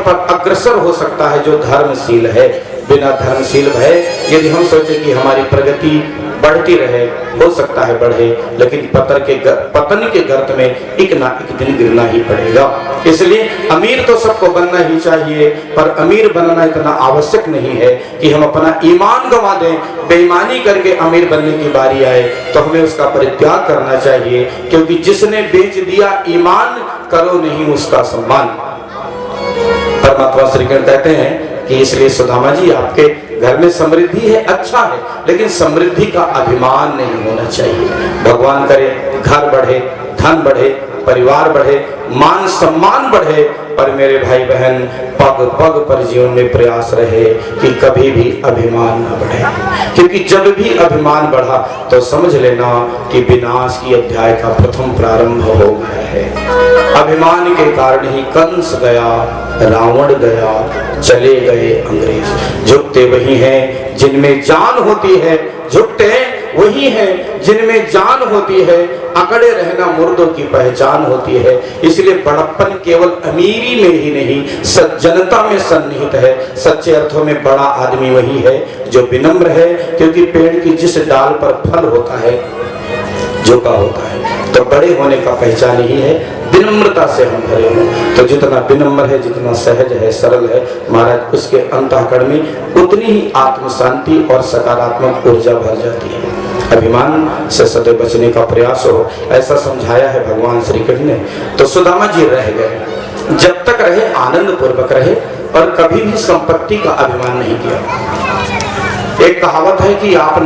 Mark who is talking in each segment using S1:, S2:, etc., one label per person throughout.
S1: पर अग्रसर हो सकता है जो धर्मशील है। बिना धर्मशील भय यदि हम सोचे कि हमारी प्रगति बढ़ती रहे, हो सकता है बढ़े, लेकिन पतन के गर्त में एक ना एक दिन गिरना ही पड़ेगा। इसलिए अमीर तो सबको बनना ही चाहिए, पर अमीर बनना इतना आवश्यक नहीं है कि हम अपना ईमान गंवा दें। बेईमानी करके अमीर बनने की बारी आए तो हमें उसका परित्याग करना चाहिए, क्योंकि जिसने बेच दिया ईमान, करो नहीं उसका सम्मान। परमात्मा श्री कृष्ण कहते हैं कि इसलिए सुदामा जी, आपके घर में समृद्धि है, अच्छा है, लेकिन समृद्धि का अभिमान नहीं होना चाहिए। भगवान करे घर बढ़े, धन बढ़े, परिवार बढ़े, मान सम्मान बढ़े, पर मेरे भाई बहन पग पग पर जीवन में प्रयास रहे कि कभी भी अभिमान न बढ़े, क्योंकि जब भी अभिमान बढ़ा तो समझ लेना कि विनाश की अध्याय का प्रथम प्रारंभ हो गया है। अभिमान के कारण ही कंस गया, रावण गया, चले गए अंग्रेज। झुकते वही हैं जिनमें जान होती है, झुकते वही हैं जिनमें जान होती है, अकड़े रहना मुर्दों की पहचान होती है। इसलिए बड़प्पन केवल अमीरी में ही नहीं, सज्जनता में सन्निहित है। सच्चे अर्थों में बड़ा आदमी वही है जो विनम्र है, क्योंकि पेड़ की जिस डाल पर फल होता है, झुका होता है, तो बड़े होने का पहचान ही है विनम्रता से हम भरे हों। तो जितना विनम्र है, जितना सहज है, सरल है, महाराज उसके अंतःकरण में उतनी ही आत्म शांति और सकारात्मक ऊर्जा भर जाती है। अभिमान से सदैव बचने का प्रयास हो, ऐसा समझाया है भगवान श्री कृष्ण ने। तो सुदामा जी रह गए, जब तक रहे आनंद पूर्वक रहे और कभी भी संपत्ति का अभिमान नहीं किया। एक कहावत है कि आप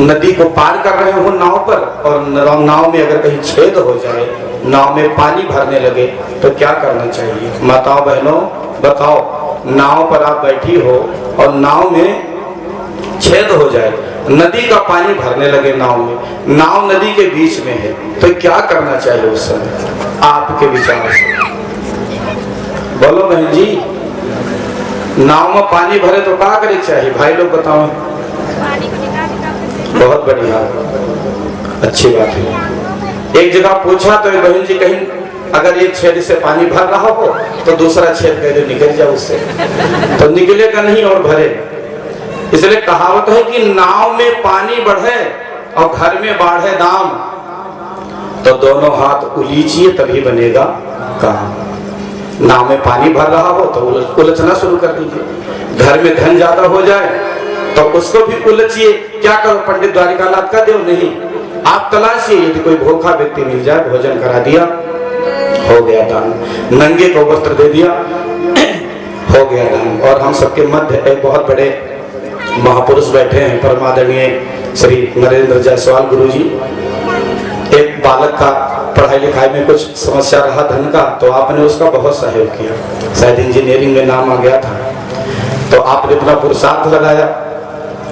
S1: नदी को पार कर रहे हो नाव पर, और नाव में अगर कहीं छेद हो जाए, नाव में पानी भरने लगे, तो क्या करना चाहिए? माताओं बहनों बताओ, नाव पर आप बैठी हो और नाव में छेद हो जाए, नदी का पानी भरने लगे नाव में, नाव नदी के बीच में है, तो क्या करना चाहिए उस समय? आपके विचार से बोलो बहन जी, नाव में पानी भरे तो क्या करे चाहिए? भाई लोग बताओ। बहुत बढ़िया, अच्छी बात है। एक जगह पूछा तो बहन जी, कहीं अगर एक छेद से पानी भर रहा हो तो दूसरा छेद कह निकल जाए उससे, तो निकलेगा नहीं और भरे। इसलिए कहावत है कि नाव में पानी बढ़े और घर में बाढ़े दाम, तो दोनों हाथ उलीचिए तभी बनेगा काम। नाव में पानी भर रहा हो तो उलझना शुरू कर दीजिए, घर में धन ज्यादा हो जाए तो उसको भी उलझिए। क्या करो, पंडित द्वारिकानाथ का देव नहीं, आप तलाशिए, यदि कोई भूखा व्यक्ति मिल जाए, भोजन करा दिया, हो गया दान। नंगे को वस्त्र दे दिया, हो गया दान। और हम सबके मध्य एक बहुत बड़े महापुरुष बैठे हैं, परमादरणीय श्री नरेंद्र जायसवाल गुरु जी। एक बालक का पढ़ाई लिखाई में कुछ समस्या रहा धन का, तो आपने उसका बहुत सहयोग किया, शायद इंजीनियरिंग में नाम आ गया था, तो आपने अपना पुरुषार्थ लगाया,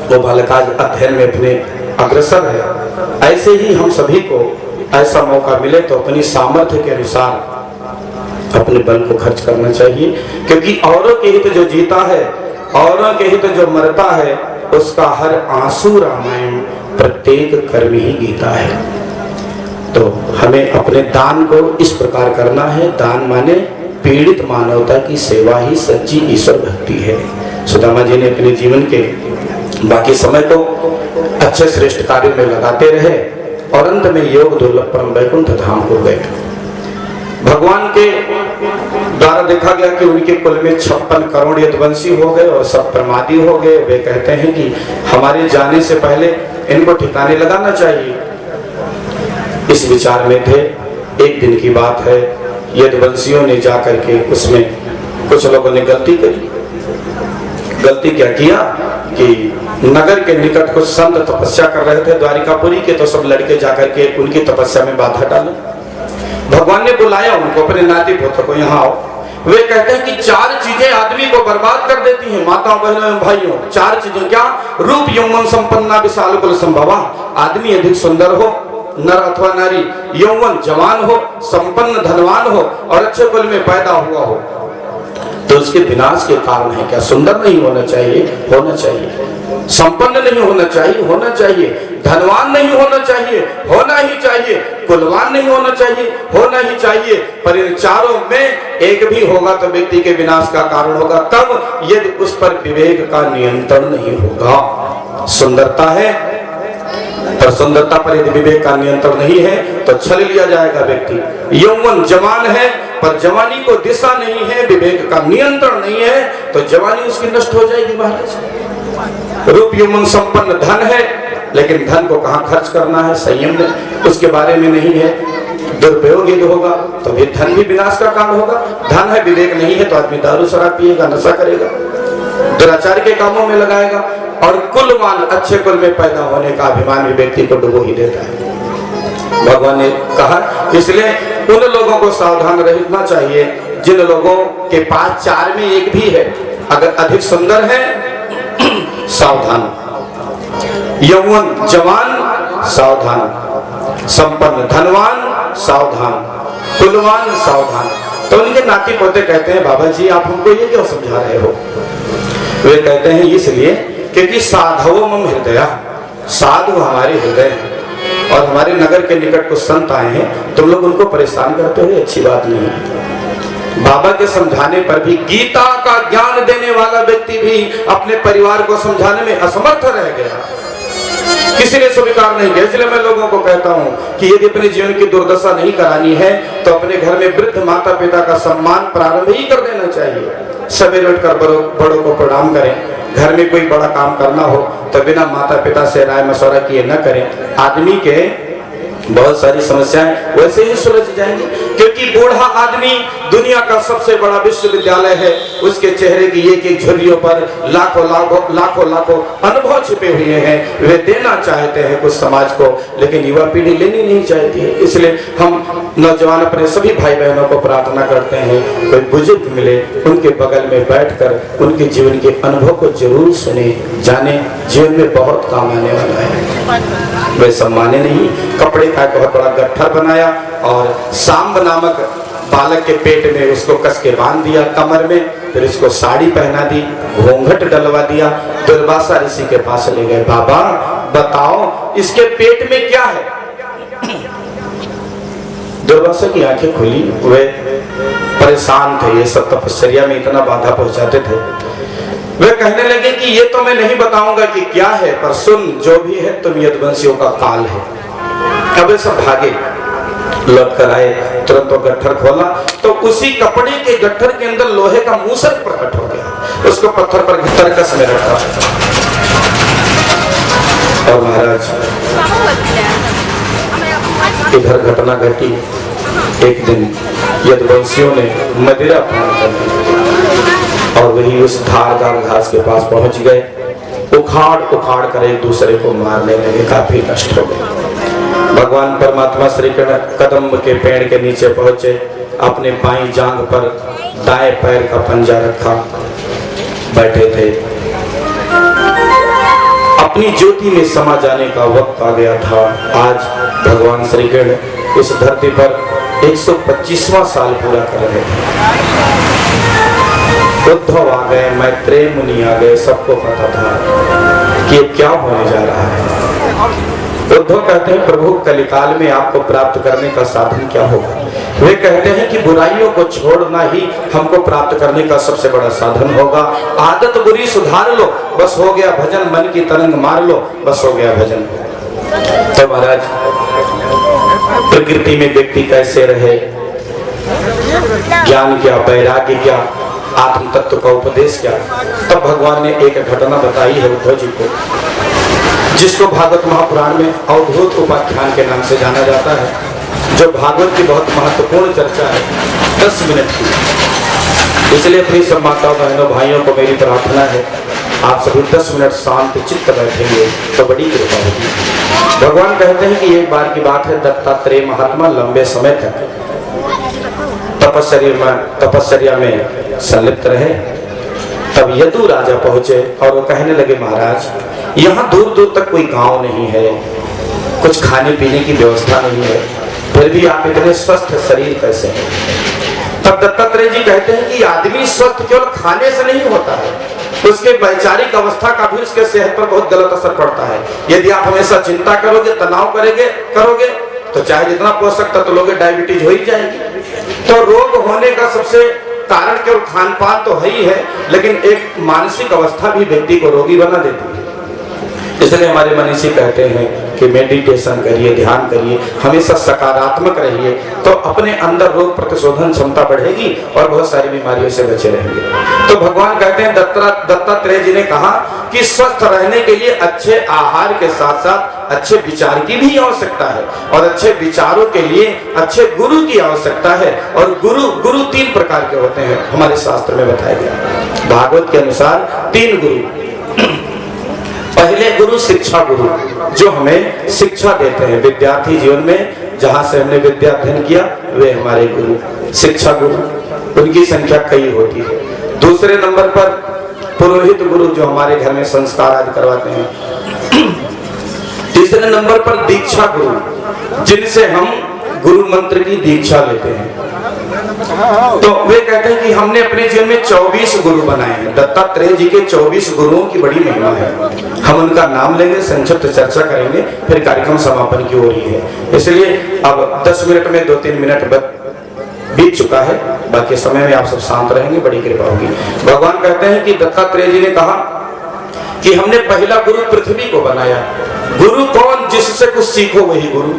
S1: वो बालक आज अध्ययन में अपने अग्रसर है। ऐसे ही हम सभी को ऐसा मौका मिले तो अपनी सामर्थ्य के अनुसार अपने बल को खर्च करना चाहिए, क्योंकि औरों के हित जो जीता है, औरों के हित जो मरता है, उसका हर आंसू रामायण, प्रत्येक कर्म ही गीता है। तो हमें अपने दान को इस प्रकार करना है। दान माने पीड़ित मानवता की सेवा ही सच्ची ईश्वर भक्ति है। सुदामा जी ने अपने जीवन के बाकी समय को अच्छे श्रेष्ठ कार्यों में लगाते रहे और अंत में योग दुर्लभ परम वैकुंठ धाम को गए। भगवान के द्वारा देखा गया कि उनके कुल में 56 करोड़ यदुवंशी हो गए और सब प्रमादी हो गए। वे कहते हैं कि हमारे जाने से पहले इनको ठिकाने लगाना चाहिए। इस विचार में थे। एक दिन की बात है, यदुवंशियों ने जाकर के उसमें कुछ लोगों ने गलती करी। गलती क्या किया कि नगर के निकट कुछ संत तपस्या कर रहे थे द्वारिकापुरी के, तो सब लड़के जाकर के उनकी तपस्या में बाधा डाले। भगवान ने बुलाया उनको, अपने नाती पोतों को, यहाँ आओ। वे कहते हैं कि 4 चीजें आदमी को बर्बाद कर देती हैं। माताओं बहनों भाइयों, 4 चीजें क्या? रूप यौवन संपन्ना विशाल कुल संभवा। आदमी अधिक सुंदर हो, नर अथवा नारी, यौवन जवान हो, संपन्न धनवान हो और अच्छे कुल में पैदा हुआ हो, तो उसके विनाश के कारण है। क्या सुंदर नहीं होना चाहिए? होना चाहिए। संपन्न नहीं होना चाहिए? होना चाहिए। धनवान नहीं होना चाहिए? होना ही चाहिए। कुलवान नहीं होना चाहिए? होना ही चाहिए। पर इन चारों में एक भी होगा तो व्यक्ति के विनाश का कारण होगा, तब यदि उस पर विवेक का नियंत्रण नहीं होगा। सुंदरता है पर सुंदरता पर यदि विवेक का नियंत्रण नहीं है तो छल लिया जाएगा व्यक्ति। यौवन जवान है पर जवानी को दिशा नहीं है, विवेक का नियंत्रण नहीं है तो जवानी उसकी नष्ट हो जाएगी महाराज। रूप यौवन संपन्न धन है, लेकिन धन को कहाँ खर्च करना है, संयम में उसके बारे में नहीं है। दुरुपयोग यदि होगा तो भी धन भी विनाश का कारण होगा। धन है, विवेक नहीं है तो आदमी दारू शराब पिएगा, नशा करेगा, दुराचार के कामों में लगाएगा। और कुलवान, अच्छे कुल में पैदा होने का अभिमान भी व्यक्ति को डुबो ही देता है। भगवान ने कहा, इसलिए उन लोगों को सावधान रहना चाहिए जिन लोगों के पास चार में एक भी है। अगर अधिक सुंदर है सावधान, यौवन जवान सावधान, संपन्न धनवान सावधान, कुलवान सावधान। तो उनके नाती पोते कहते हैं, बाबा जी आप हमको ये क्यों समझा रहे हो? वे कहते हैं इसलिए क्योंकि साधवो मम हृदय, साधु हमारे हृदय हैं और हमारे नगर के निकट कुछ संत आए हैं, तुम लोग उनको परेशान करते हुए अच्छी बात नहीं है। बाबा के समझाने पर भी, गीता का ज्ञान देने वाला व्यक्ति भी अपने परिवार को समझाने में असमर्थ रह गया, किसी ने स्वीकार नहीं किया। इसलिए मैं लोगों को कहता हूं कि यदि अपने जीवन की दुर्दशा नहीं करानी है तो अपने घर में वृद्ध माता पिता का सम्मान प्रारंभ ही कर देना चाहिए। सवेरे उठकर बड़ों को प्रणाम करें। घर में कोई बड़ा काम करना हो तो बिना माता पिता से राय मशवरा किए न करें। आदमी के बहुत सारी समस्याएं वैसे ही सुलझ जाएंगी, क्योंकि बूढ़ा आदमी दुनिया का सबसे बड़ा विश्वविद्यालय है। उसके चेहरे की एक एक झुर्रियों पर लाखों लाखों लाखों लाखों अनुभव छिपे हुए हैं। वे देना चाहते हैं कुछ समाज को, लेकिन युवा पीढ़ी लेनी नहीं चाहती है। इसलिए हम नौजवान अपने सभी भाई बहनों को प्रार्थना करते हैं, कोई बुजुर्ग मिले उनके बगल में बैठकर उनके जीवन के अनुभव को जरूर सुने, जाने, जीवन में बहुत काम आने वाला है। वे सम्माने नहीं, कपड़े का बहुत बड़ा गट्ठर बनाया और सांब नामक बालक के पेट में उसको कस के बांध दिया कमर में, फिर इसको साड़ी पहना दी, घूंघट डलवा दिया, दुर्वासा ऋषि के पास ले गए। बाबा बताओ इसके पेट में क्या है? दुर्वासा की आंखें खुली, वे परेशान थे, ये सब तपस्या में इतना बाधा पहुंचाते थे। वे कहने लगे कि ये तो मैं नहीं बताऊंगा कि क्या है, पर सुन जो भी है तुम यदुवंशियों का काल है। अब सब भागे, लौट कर आए, तुरंत वो गट्ठर खोला तो उसी कपड़े के गट्ठर के अंदर लोहे का मूसक प्रकट हो गया। उसको पत्थर पर तरकस में रखा और महाराज इधर घटना घटी। एक दिन यदुवंशियों ने मदिरा पान कर दी और वही उस धारदार घास के पास पहुंच गए, उखाड़ उखाड़ कर एक दूसरे को मारने लगे, काफी नष्ट हो गए। भगवान परमात्मा श्री कृष्ण कदम्ब के पेड़ के नीचे पहुंचे, अपने बाईं जांघ पर दाएं पैर का पंजा रखा, बैठे थे। अपनी ज्योति में समा जाने का वक्त आ गया था। आज भगवान श्री कृष्ण इस धरती पर 125वां साल पूरा कर रहे थे। उद्धव आ गए, मैत्रेय मुनि आ गए, सबको पता था कि ये क्या होने जा रहा है। उद्धव कहते हैं प्रभु कलिकाल में आपको प्राप्त करने का साधन क्या होगा? वे कहते हैं कि बुराइयों को छोड़ना ही हमको प्राप्त करने का सबसे बड़ा साधन होगा। आदत बुरी सुधार लो, बस हो गया भजन, मन की तरंग मार लो, बस हो गया भजन। तो महाराज प्रकृति में व्यक्ति कैसे रहे, ज्ञान क्या, वैराग्य क्या, आत्म तत्व का उपदेश क्या, तब भगवान ने एक घटना बताई है उद्धव जी को, जिसको भागवत महापुराण में अवधूत उपाख्यान के नाम से जाना जाता है, जो भागवत की बहुत महत्वपूर्ण चर्चा है 10 मिनट की। इसलिए अपनी सब माताओं बहनों भाइयों को मेरी प्रार्थना है, आप सभी 10 मिनट शांत चित्त बैठेंगे तो बड़ी कृपा होगी। भगवान कहते हैं कि एक बार की बात है, दत्तात्रेय महात्मा लंबे समय तक तपस्या में संलिप्त रहे। तब यदु राजा पहुंचे और वो कहने लगे, महाराज यहाँ दूर दूर तक कोई गांव नहीं है, कुछ खाने पीने की व्यवस्था नहीं है, फिर भी आप इतने स्वस्थ शरीर कैसे हैं? तब दत्तात्रेय जी कहते हैं कि आदमी स्वस्थ केवल खाने से नहीं होता है, उसके वैचारिक अवस्था का भी उसके सेहत पर बहुत गलत असर पड़ता है। यदि आप हमेशा चिंता करोगे, तनाव करोगे तो चाहे जितना पोषक तत्व लोगे, डायबिटीज हो ही जाएगी। तो रोग होने का सबसे कारण केवल खान पान तो है ही है, लेकिन एक मानसिक अवस्था भी व्यक्ति को रोगी बना देती है। इसलिए हमारे मनीषी कहते हैं कि मेडिटेशन करिए, ध्यान करिए, हमेशा सकारात्मक रहिए, तो अपने अंदर रोग प्रतिशोधन क्षमता बढ़ेगी और बहुत सारी बीमारियों से बचे रहेंगे। तो भगवान कहते हैं, दत्तात्रेय जी ने कहा कि स्वस्थ रहने के लिए अच्छे आहार के साथ साथ अच्छे विचार की भी आवश्यकता है, और अच्छे विचारों के लिए अच्छे गुरु की आवश्यकता है। और गुरु 3 प्रकार के होते हैं, हमारे शास्त्र में बताया गया। भागवत के अनुसार 3 गुरु। पहले गुरु शिक्षा गुरु, जो हमें शिक्षा देते हैं विद्यार्थी जीवन में, जहां से हमने विद्या अध्ययन किया, वे हमारे गुरु शिक्षा गुरु। उनकी संख्या कई होती है। दूसरे नंबर पर पुरोहित गुरु, जो हमारे घर में संस्कार आदि करवाते हैं। तीसरे नंबर पर दीक्षा गुरु, जिनसे हम गुरु मंत्र की दीक्षा लेते हैं। तो वे कहते हैं कि हमने अपने जीवन में 24 गुरु बनाए हैं। दत्तात्रेय जी के 24 गुरुओं की बड़ी महिमा है। हम उनका नाम लेंगे, संक्षिप्त चर्चा करेंगे, फिर कार्यक्रम समापन की ओर ही है। इसलिए अब 10 मिनट में 2-3 मिनट बीत चुका है, बाकी समय में आप सब शांत रहेंगे, बड़ी कृपा होगी। भगवान कहते हैं कि दत्तात्रेय जी ने कहा कि हमने पहला गुरु पृथ्वी को बनाया। गुरु कौन? जिससे कुछ सीखो वही गुरु।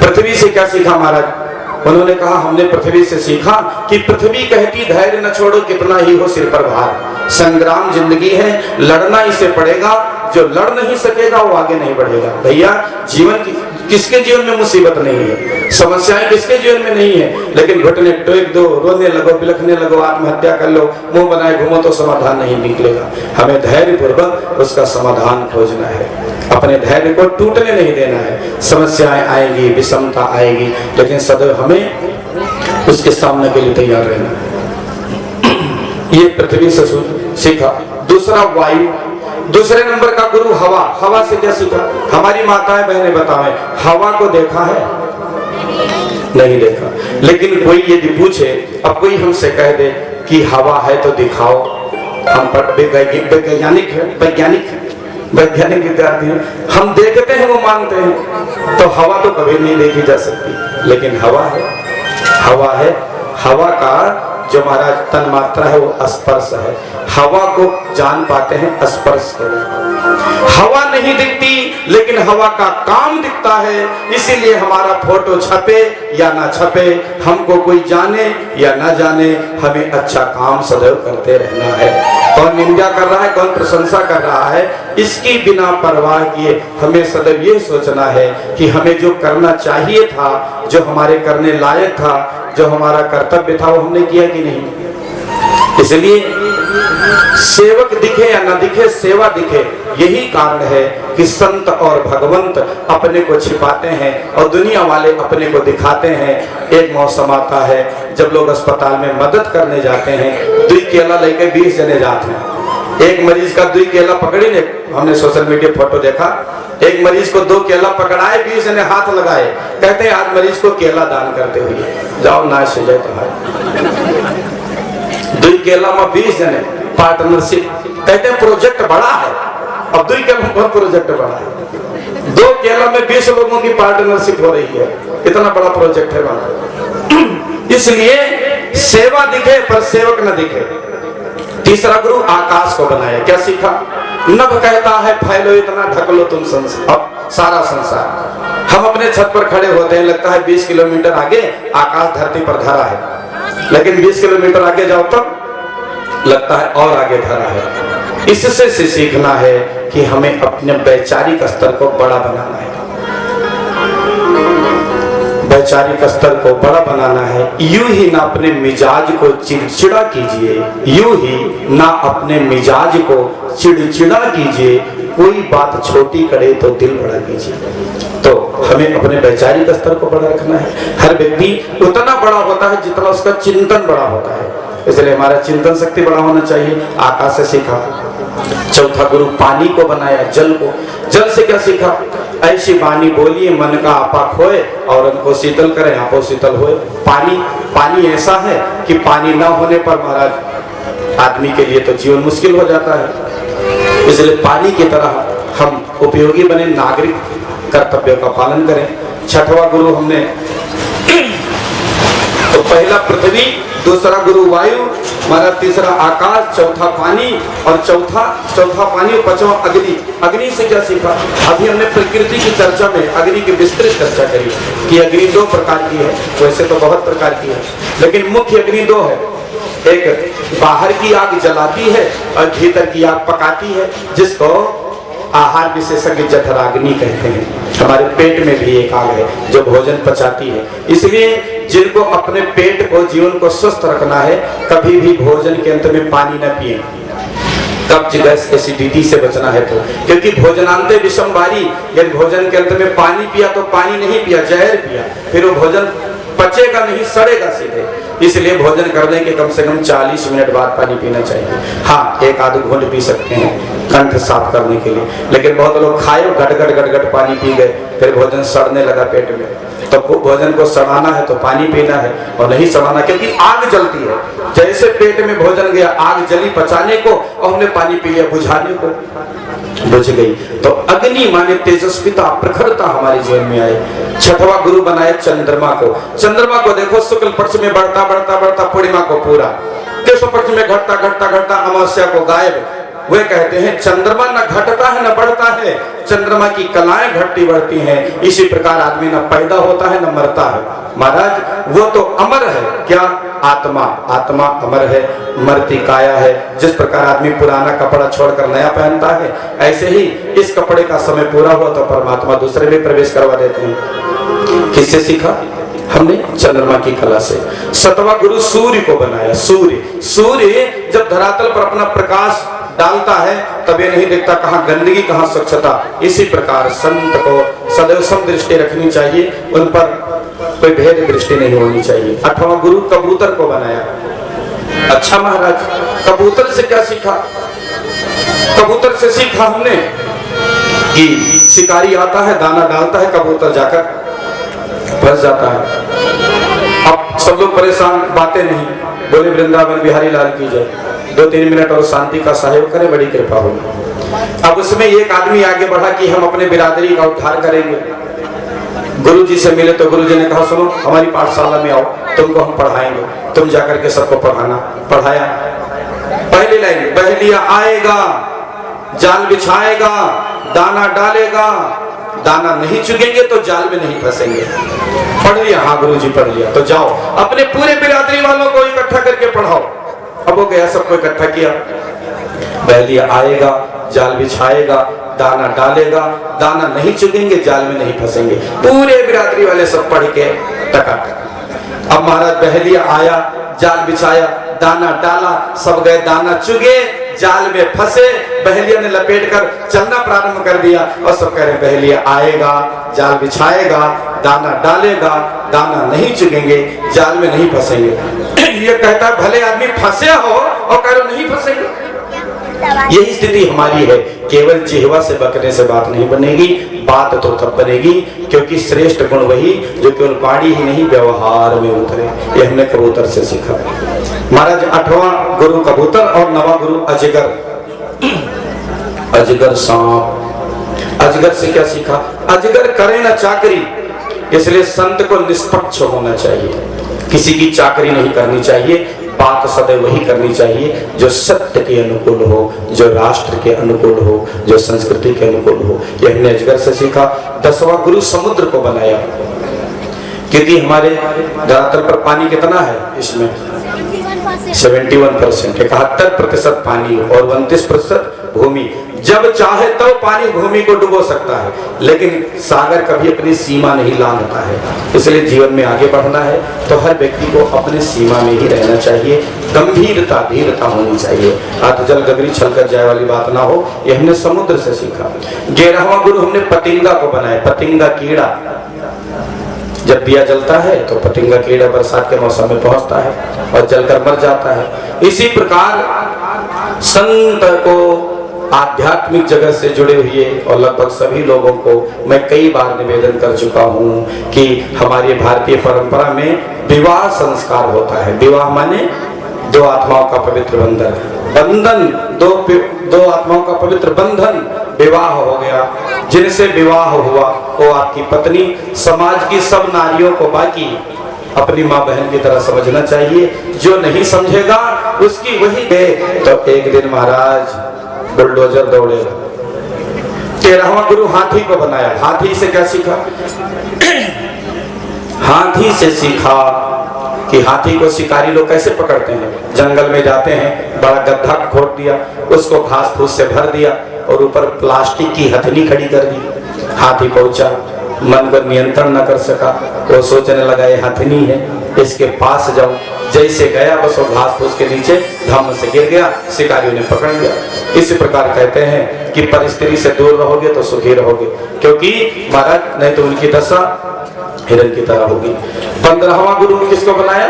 S1: पृथ्वी से क्या सीखा महाराज? उन्होंने कहा हमने पृथ्वी से सीखा कि पृथ्वी कहती धैर्य न छोड़ो, कितना ही हो सिर पर भार। संग्राम जिंदगी है, लड़ना इसे पड़ेगा। जो लड़ नहीं सकेगा वो आगे नहीं बढ़ेगा। भैया, जीवन की किसके जीवन में मुसीबत नहीं है, समस्याएं किसके जीवन में नहीं है, लेकिन घुटने टेक दो, रोने लगो, बिलखने लगो, आत्महत्या कर लो, मुंह बनाए घूमो तो समाधान नहीं निकलेगा। हमें धैर्य पूर्वक उसका समाधान खोजना है, अपने धैर्य को टूटने नहीं देना है। समस्याएं आएंगी, विषमता आएगी, लेकिन सदैव हमें उसके सामने के लिए तैयार रहना है। ये पृथ्वी से सीखा। दूसरा वायु। दूसरे नंबर का गुरु हवा। हवा से क्या सीखा? हमारी माताएं बहनें बताएं, हवा को देखा है? नहीं देखा। लेकिन कोई यदि पूछे, अब कोई हमसे कह दे कि हवा है तो दिखाओ, हम वैज्ञानिक विद्यार्थी हैं, हम देखते हैं वो मानते हैं, तो हवा तो कभी नहीं देखी जा सकती। लेकिन हवा है, हवा है। हवा का जो महाराज तन मात्रा है वो स्पर्श है। हवा को जान पाते हैं स्पर्श को। हवा नहीं दिखती, लेकिन हवा का काम दिखता है। इसीलिए हमारा फोटो छपे या ना छपे, हमको कोई जाने या ना जाने, हमें अच्छा काम सदैव करते रहना है। कौन निंदा कर रहा है, कौन प्रशंसा कर रहा है, इसकी बिना परवाह किए हमें सदैव ये सोचना है कि हमें जो करना चाहिए था, जो हमारे करने लायक था, जो हमारा कर्तव्य था, वो हमने किया कि नहीं। इसलिए सेवक दिखे या न दिखे, सेवा दिखे। यही कारण है कि संत और भगवंत अपने को छिपाते हैं और दुनिया वाले अपने को दिखाते हैं। एक मौसम आता है जब लोग अस्पताल में मदद करने जाते हैं, 2 केला लेके 20 जने जाते हैं। एक मरीज का 2 केला पकड़ी ने, हमने सोशल मीडिया फोटो देखा, एक मरीज को 2 केला पकड़ाए, 20 जने हाथ लगाए, कहते हैं आज मरीज को केला दान करते हुए जाओ ना से जाए तो है। 2 केला में 20 जने पार्टनरशिप, कहते हैं प्रोजेक्ट बड़ा है। अब 2 केला में प्रोजेक्ट बड़ा है, 2 केला में 20 लोगों की पार्टनरशिप हो रही है, इतना बड़ा प्रोजेक्ट है वहां। इसलिए सेवा दिखे पर सेवक न दिखे। तीसरा गुरु आकाश को बनाया। क्या सीखा? नभ कहता है फैलो इतना, ढक लो तुम सारा संसार। हम अपने छत पर खड़े होते हैं, लगता है 20 किलोमीटर आगे आकाश धरती पर धरा है, लेकिन 20 किलोमीटर आगे जाओ तब लगता है और आगे धरा है। इससे से सीखना है कि हमें अपने वैचारिक स्तर को बड़ा बनाना है, वैचारिक स्तर को बड़ा बनाना है। यूं ही ना अपने मिजाज को चिड़चिड़ा कीजिए, यूं ही ना अपने मिजाज को चिड़चिड़ा कीजिए, कोई बात छोटी करे तो दिल बड़ा कीजिए। तो हमें अपने वैचारिक स्तर को बड़ा रखना है। हर व्यक्ति उतना बड़ा होता है जितना उसका चिंतन बड़ा होता है, इसलिए हमारा चिंतन शक्ति बड़ा होना चाहिए। आकाश से सीखा। चौथा गुरु पानी को बनाया, जल को। जल से क्या सीखा? ऐसी वाणी बोलिए मन का आपा खोए और उनको शीतल करें, आपो शीतल होए। पानी पानी ऐसा है कि पानी न होने पर महाराज आदमी के लिए तो जीवन मुश्किल हो जाता है। इसलिए पानी की तरह हम उपयोगी बने, नागरिक कर्तव्य का पालन करें। छठवां गुरु हमने तो पहला पृथ्वी, दूसरा गुरु वायु, हमारा तीसरा आकाश, चौथा पानी और चौथा पानी और पांचवा अग्नि। अग्नि से क्या सीखा? अभी हमने प्रकृति की चर्चा में अग्नि की विस्तृत चर्चा करी कि अग्नि दो प्रकार की है, वैसे तो बहुत प्रकार की है, लेकिन मुख्य अग्नि दो है। एक बाहर की आग जलाती है और भीतर की आग पकाती है, जिसको आहार विशेषज्ञ जठराग्नि कहते हैं। हमारे पेट में भी एक आग है जो भोजन पचाती है। इसलिए जिनको अपने पेट को, जीवन को स्वस्थ रखना है, कभी भी भोजन के अंत में पानी न पिए। कब्ज, गैस, एसिडिटी से बचना है तो, क्योंकि भोजनांते विषम भारी। यदि भोजन के अंत में पानी पिया तो पानी नहीं पिया, जहर पिया, फिर वो भोजन पचेगा नहीं, सड़ेगा सीधे। इसलिए भोजन करने के कम से कम 40 मिनट बाद पानी पीना चाहिए। हाँ, एक आध घूंट पी सकते हैं कंठ साफ करने के लिए, लेकिन बहुत लोग खाए गट पानी पी गए, फिर भोजन सड़ने लगा पेट में। तो भोजन को सड़ाना है तो पानी पीना है, और नहीं सड़ाना, क्योंकि आग जलती है। जैसे पेट में भोजन गया, आग जली पचाने को, और हमने पानी पी लिया बुझाने को, बुझ गई। तो अग्नि माने तेजस्विता, प्रखरता हमारे जीवन में आए। छठवां गुरु बनाए चंद्रमा को। चंद्रमा को देखो, शुक्ल पक्ष में बढ़ता बढ़ता बढ़ता पूर्णिमा को पूरा, कृष्ण पक्ष में घटता घटता घटता अमावस्या को गायब। वे कहते हैं चंद्रमा न घटता है न बढ़ता है, चंद्रमा की कलाएं घटती बढ़ती हैं। इसी प्रकार आदमी न पैदा होता है न मरता है। महाराज वो तो अमर है। क्या? आत्मा। आत्मा अमर है, मरती काया है। जिस प्रकार आदमी पुराना कपड़ा छोड़कर नया पहनता है, ऐसे ही इस कपड़े का समय पूरा हुआ तो परमात्मा दूसरे में प्रवेश करवा देते हैं। किससे सीखा? हमने चंद्रमा की कला से। सतवां गुरु सूर्य को बनाया। सूर्य जब धरातल पर अपना प्रकाश डालता है तब ये नहीं देखता कहाँ गंदगी कहाँ स्वच्छता। इसी प्रकार संत को सदैव समदृष्टि रखनी चाहिए, उन पर कोई भेद दृष्टि नहीं होनी चाहिए। 8वां गुरु कबूतर को बनाया। अच्छा महाराज, कबूतर से क्या सीखा? कबूतर से सीखा हमने कि शिकारी आता है, दाना डालता है, कबूतर जाकर फंस जाता है। अब सब लोग परेशान, बातें नहीं, बोले वृंदावन बिहारी लाल की जय। 2-3 मिनट और शांति का सहयोग करें, बड़ी कृपा होगी। अब उसमें एक आदमी आगे बढ़ा कि हम अपने बिरादरी का उद्धार करेंगे। गुरु जी से मिले तो गुरु जी ने कहा, सुनो हमारी पाठशाला में आओ, तुमको हम पढ़ाएंगे, तुम जाकर के सबको पढ़ाना। पढ़ाया। पहली लाइन, बहलिया आएगा, जाल बिछाएगा, दाना डालेगा, दाना नहीं चुगेंगे तो जाल में नहीं फंसेंगे। पढ़ लिया? हाँ गुरु जी पढ़ लिया। तो जाओ अपने पूरे बिरादरी वालों को इकट्ठा करके पढ़ाओ। अब वो गया, सबको इकट्ठा किया। बहलिया आएगा, जाल बिछाएगा, दाना डालेगा, दाना नहीं चुगेंगे, जाल में नहीं फंसेंगे। पूरे बिरादरी वाले सब पढ़ के टका। अब महाराज बहलिया आया, जाल बिछाया, दाना डाला, सब गए, दाना चुगे, जाल में फंसे। बहलिया ने लपेट कर चलना प्रारंभ कर दिया और सब कह रहे बहलिया आएगा, जाल बिछाएगा, दाना डालेगा, दाना नहीं चुगेंगे, जाल में नहीं फंसेंगे। ये कहता है भले आदमी फंसे हो और कह रहे नहीं फंसेंगे। यही स्थिति हमारी है। केवल जिह्वा से बकने से बात नहीं बनेगी, बात तो तब बनेगी क्योंकि श्रेष्ठ गुण वही जो केवल वाणी ही नहीं व्यवहार में उतरे। ये हमने कबूतर से सीखा। महाराज 8वां गुरु कबूतर और 9वां गुरु अजगर। अजगर सांप। अजगर से क्या सीखा? अजगर करे ना चाकरी, इसलिए संत को निष्पक्ष होना चाहिए, किसी की चाकरी नहीं करनी चाहिए। बात सदैव वही करनी चाहिए जो सत्य के अनुकूल हो, जो राष्ट्र के अनुकूल हो, जो संस्कृति के अनुकूल हो। यह हमने अजगर से सीखा। 10वां गुरु समुद्र को बनाया, क्योंकि हमारे धरातल पर पानी कितना है? इसमें 71%, 71% पानी और 29% भूमि। जब चाहे तब तो पानी भूमि को डुबो सकता है, लेकिन सागर कभी अपनी सीमा नहीं लांघता है। इसलिए जीवन में आगे बढ़ना है तो हर व्यक्ति को अपनी सीमा में ही रहना चाहिए। गंभीरता, धीरता होनी चाहिए। हाथ जल गगरी छलकर जाए वाली बात ना हो। यह हमने समुद्र से सीखा। 11वां गुरु हमने पतिंगा को बनाया। पतिंगा कीड़ा, जब दिया जलता है तो पतिंगा कीड़ा बरसात के मौसम में पहुंचता है और जलकर मर जाता है। इसी प्रकार संत को आध्यात्मिक जगत से जुड़े हुए और लगभग सभी लोगों को मैं कई बार निवेदन कर चुका हूं कि हमारी भारतीय परंपरा में विवाह संस्कार होता है। विवाह माने दो आत्माओं का पवित्र बंधन, बंधन दो आत्माओं का पवित्र बंधन, विवाह हो गया। जिनसे विवाह हुआ वो आपकी पत्नी। समाज की सब नारियों को बाकी अपनी माँ बहन की तरह समझना चाहिए। जो नहीं समझेगा उसकी वही है। तो एक दिन महाराज बुलडोजर दौड़ेगा। 13वां गुरु हाथी को बनाया। हाथी से क्या सीखा? हाथी से सीखा कि हाथी को शिकारी लोग कैसे पकड़ते हैं। जंगल में जाते हैं, बड़ा गड्ढा खोद दिया, उसको घास फूस से भर दिया और ऊपर प्लास्टिक की हथनी खड़ी कर दी। हाथी पहुंचा, मन को नियंत्रण न कर सका। वो सोचने लगा ये हथनी है, इसके पास जाऊं। जैसे गया बस वो घास फूस के नीचे धम से गिर गया, शिकारियों ने पकड़ लिया। इसी प्रकार कहते हैं कि परिस्थिति से दूर रहोगे तो सुखी रहोगे, क्योंकि महाराज नहीं तो उनकी दशा हिरण की तरह होगी। 15वां गुरु किसको बनाया?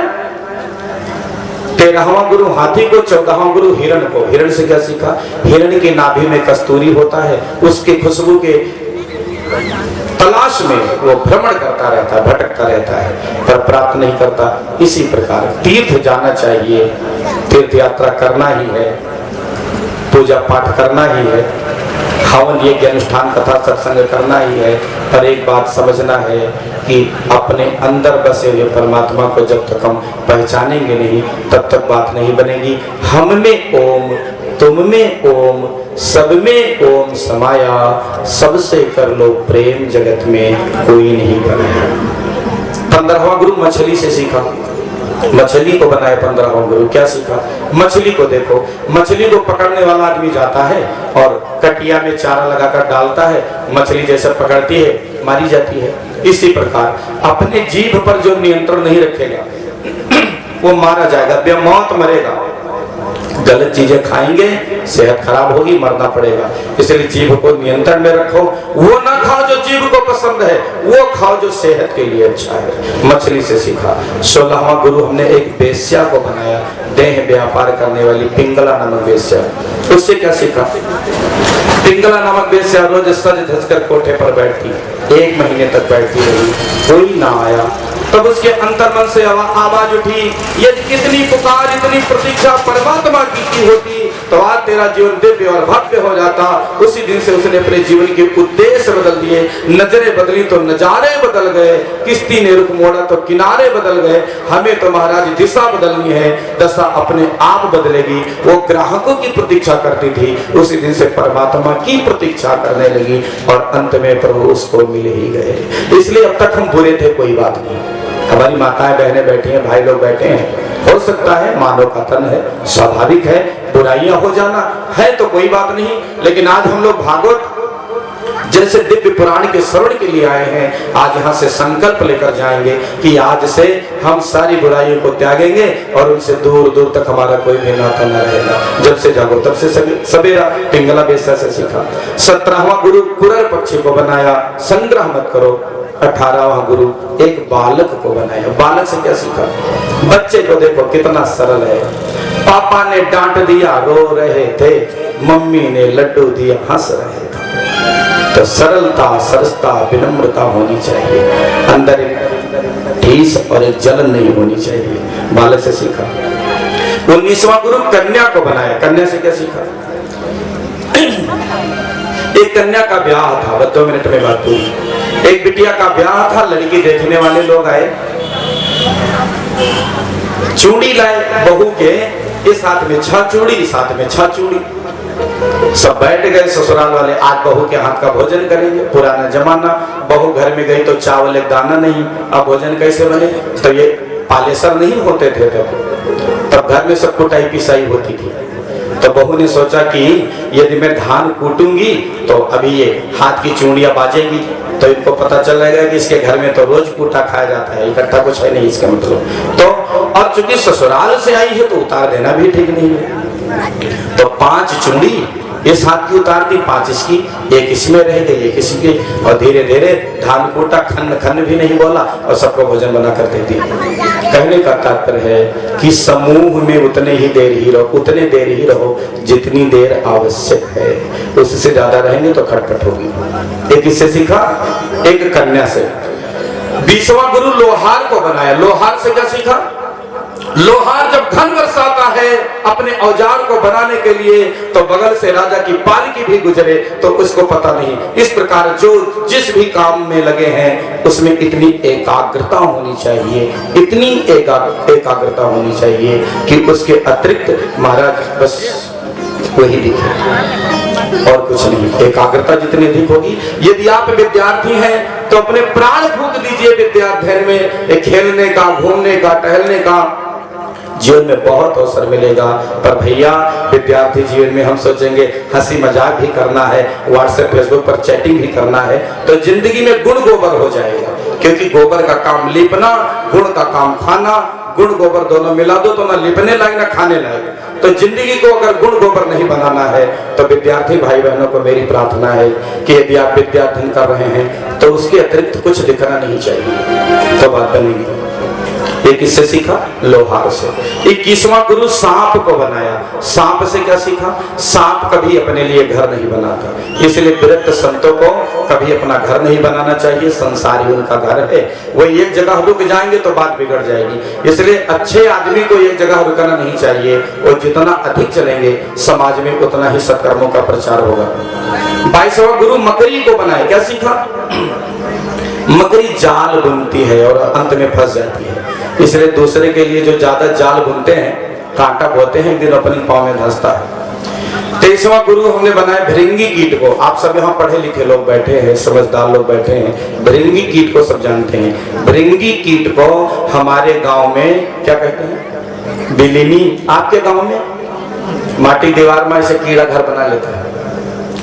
S1: 13वां गुरु हाथी को, 14वां गुरु हिरण को। हिरण से क्या सीखा? हिरण की नाभि में कस्तूरी होता है, उसकी खुशबू के तलाश में वो भ्रमण करता रहता है, भटकता रहता है, पर प्राप्त नहीं करता। इसी प्रकार तीर्थ जाना चाहिए, तीर्थ यात्रा करना ही है, पूजा पाठ करना ही है, हवन यज्ञ अनुष्ठान कथा सत्संग करना ही है। पर एक बात समझना है कि अपने अंदर बसे हुए परमात्मा को जब तक हम पहचानेंगे नहीं तब तक बात नहीं बनेगी। हम में ओम, तुम में ओम, सब में ओम समाया, सबसे कर लो प्रेम, जगत में कोई नहीं बनाया। 15वां गुरु मछली से सीखा। मछली को बनाया 15वां गुरु। क्या सीखा? मछली को देखो, मछली को पकड़ने वाला आदमी जाता है और कटिया में चारा लगाकर डालता है, मछली जैसे पकड़ती है मारी जाती है। इसी प्रकार अपने जीभ पर जो नियंत्रण नहीं रखेगा वो मारा जाएगा, बेमौत मरेगा। गलत चीजें खाएंगे, सेहत खराब होगी, मरना पड़ेगा। इसलिए जीभ को नियंत्रण में रखो। वो ना खाओ जो जीभ को पसंद है, वो खाओ जो सेहत के लिए अच्छा है। मछली से सीखा। 16वां गुरु हमने एक वेश्या को बनाया, देह व्यापार करने वाली पिंगला नामक वेश्या। उससे क्या सीखा? पिंगला नामक वेश्या रोज सज धज कर कोठे पर बैठती, 1 महीने तक बैठती रही, कोई ना आया। तब उसके अंतर्मन से आवाज उठी, यदि कितनी पुकार इतनी प्रतीक्षा परमात्मा की होती तो आज तेरा जीवन दिव्य और भव्य हो जाता। उसी दिन से उसने अपने जीवन के उद्देश्य बदल दिए। नजरें बदली तो नजारे बदल गए, किश्ती ने रुख मोड़ा तो किनारे बदल गए। हमें तो महाराज दिशा बदलनी है, दशा अपने आप बदलेगी। वो ग्राहकों की प्रतीक्षा करती थी, उसी दिन से परमात्मा की प्रतीक्षा करने लगी और अंत में प्रभु उसको मिल ही गए। इसलिए अब तक हम बुरे थे, कोई बात नहीं। हमारी माताएं बहनें बैठी हैं, भाई लोग बैठे हैं, हो सकता है मानव का तन है, स्वाभाविक है, बुराइयां हो जाना है तो कोई बात नहीं। लेकिन आज हम लोग भागवत जैसे दिव्य पुराण के श्रवण के लिए आए हैं। आज यहाँ से संकल्प लेकर जाएंगे कि आज से हम सारी बुराइयों को त्यागेंगे और उनसे दूर दूर तक हमारा कोई भी नाता न रहेगा। जब से जागो तब से सवेरा। पिंगला बेसा से सीखा। 17वां गुरु कुरर पक्षी को बनाया, संग्रह मत करो। 18वां गुरु एक बालक को बनाया। बालक से क्या सीखा? बच्चे को देखो कितना सरल है। पापा ने डांट दिया, रो रहे थे, मम्मी ने लड्डू दिया, हंस रहे थे। तो सरलता, सरसता, विनम्रता होनी चाहिए, अंदर एक ठेस और एक जलन नहीं होनी चाहिए। बालक से सीखा। 19वां गुरु कन्या को बनाया। कन्या से क्या सीखा? एक कन्या का ब्याह था, 2 मिनट में बात पूरी। एक बिटिया का ब्याह था, लड़की देखने वाले लोग आए, चूड़ी लाए बहू के, इस हाथ में 6 चूड़ी, इस हाथ में 6 चूड़ी। सब बैठ गए ससुराल वाले, आज बहू के हाथ का भोजन करेंगे। पुराना जमाना, बहू घर में गई तो चावल एक दाना नहीं, अब भोजन कैसे बने? तो ये पालेसर नहीं होते थे तब घर में सब कुटाई पिसाई होती थी। तो बहू ने सोचा कि यदि मैं धान कूटूंगी तो अभी ये हाथ की चूड़ियां बाजेगी, तो इनको पता चलेगा कि इसके घर में तो रोज कूटा खाया जाता है, इकट्ठा कुछ है नहीं इसका मतलब। तो और चूंकि ससुराल से आई है तो उतार देना भी ठीक नहीं है। तो 5 चूड़ी इस हाथ की उतार दी, 5 इसकी, एक इसमें रह गई, एक इसकी। और धीरे धीरे धान कूटा, खन्न खन्न भी नहीं बोला और सबको भोजन बना कर दे दिया। कहने का तात्पर्य है कि समूह में उतने ही देर ही रहो, उतने देर ही रहो जितनी देर आवश्यक है। उससे ज्यादा रहेंगे तो खटपट होगी। एक इससे सीखा, एक कन्या से। 20वां गुरु लोहार को बनाया। लोहार से क्या सीखा? लोहार जब धन बरसाता है अपने औजार को बनाने के लिए, तो बगल से राजा की पालकी भी गुजरे तो उसको पता नहीं। इस प्रकार जो जिस भी काम में लगे हैं उसमें इतनी एकाग्रता होनी चाहिए, इतनी एकाग्रता होनी चाहिए कि उसके अतिरिक्त महाराज बस वही दिखे और कुछ नहीं। एकाग्रता जितनी अधिक होगी, यदि आप विद्यार्थी हैं तो अपने प्राण फूंक दीजिए विद्याध्ययन में, खेलने का, घूमने का, टहलने का, जीवन में बहुत अवसर मिलेगा। पर भैया विद्यार्थी जीवन में हम सोचेंगे हंसी मजाक भी करना है, व्हाट्सएप फेसबुक पर चैटिंग भी करना है, तो जिंदगी में गुण गोबर हो जाएगा। क्योंकि गोबर का काम लिपना, गुण का काम खाना। गुण गोबर दोनों मिला दो तो ना लिपने लायक ना खाने लायक। तो जिंदगी को अगर गुण गोबर नहीं बनाना है तो विद्यार्थी भाई बहनों को मेरी प्रार्थना है कि यदि आप विद्याध्ययन कर रहे हैं तो उसके अतिरिक्त कुछ दिखना नहीं चाहिए, तो बात बनेगी। ये किससे सीखा? लोहार से। 21वां गुरु सांप को बनाया। सांप से क्या सीखा? सांप कभी अपने लिए घर नहीं बनाता, इसलिए विरक्त संतों को कभी अपना घर नहीं बनाना चाहिए। संसार ही उनका घर है, वो एक जगह रुक जाएंगे तो बात बिगड़ जाएगी। इसलिए अच्छे आदमी को एक जगह रुकना नहीं चाहिए, और जितना अधिक चलेंगे समाज में उतना ही सत्कर्मों का प्रचार होगा। 22वां गुरु मकड़ी को बनाया। क्या सीखा? मकड़ी जाल बुनती है और अंत में फंस जाती है, इसलिए दूसरे के लिए जो ज्यादा जाल बुनते हैं, कांटा बोते हैं, एक दिन अपने पांव में धंसता है। 23वां गुरु हमने बनाया भृंगी कीट को। आप सब यहाँ पढ़े लिखे लोग बैठे हैं, समझदार लोग बैठे हैं, भृंगी कीट को सब जानते हैं। भृंगी कीट को हमारे गांव में क्या कहते हैं? बिलिनी। आपके गांव में माटी दीवार में ऐसे कीड़ा घर बना लेता है,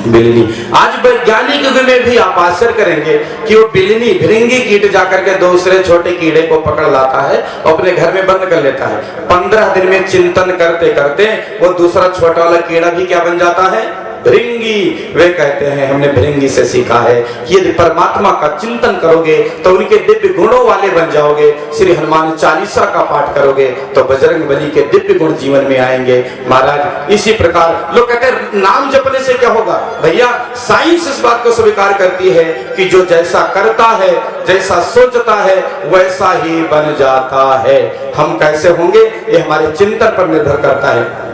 S1: बिल्ली। आज वैज्ञानिक युग में भी आप आश्चर्य करेंगे कि वो बिल्ली भृंगी कीट जाकर के दूसरे छोटे कीड़े को पकड़ लाता है और अपने घर में बंद कर लेता है। 15 दिन में चिंतन करते करते वो दूसरा छोटा वाला कीड़ा भी क्या बन जाता है? भृंगी। वे कहते हैं हमने भृंगी से सीखा है कि यदि परमात्मा का चिंतन करोगे तो उनके दिव्य गुणों वाले बन जाओगे। श्री हनुमान चालीसा का पाठ करोगे तो बजरंग बली के दिव्य गुण जीवन में आएंगे। महाराज इसी प्रकार लोग कहते हैं नाम जपने से क्या होगा? भैया साइंस इस बात को स्वीकार करती है कि जो जैसा करता है, जैसा सोचता है, वैसा ही बन जाता है। हम कैसे होंगे ये हमारे चिंतन पर निर्भर करता है।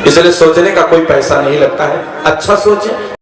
S1: इसलिए सोचने का कोई पैसा नहीं लगता है। अच्छा सोचें।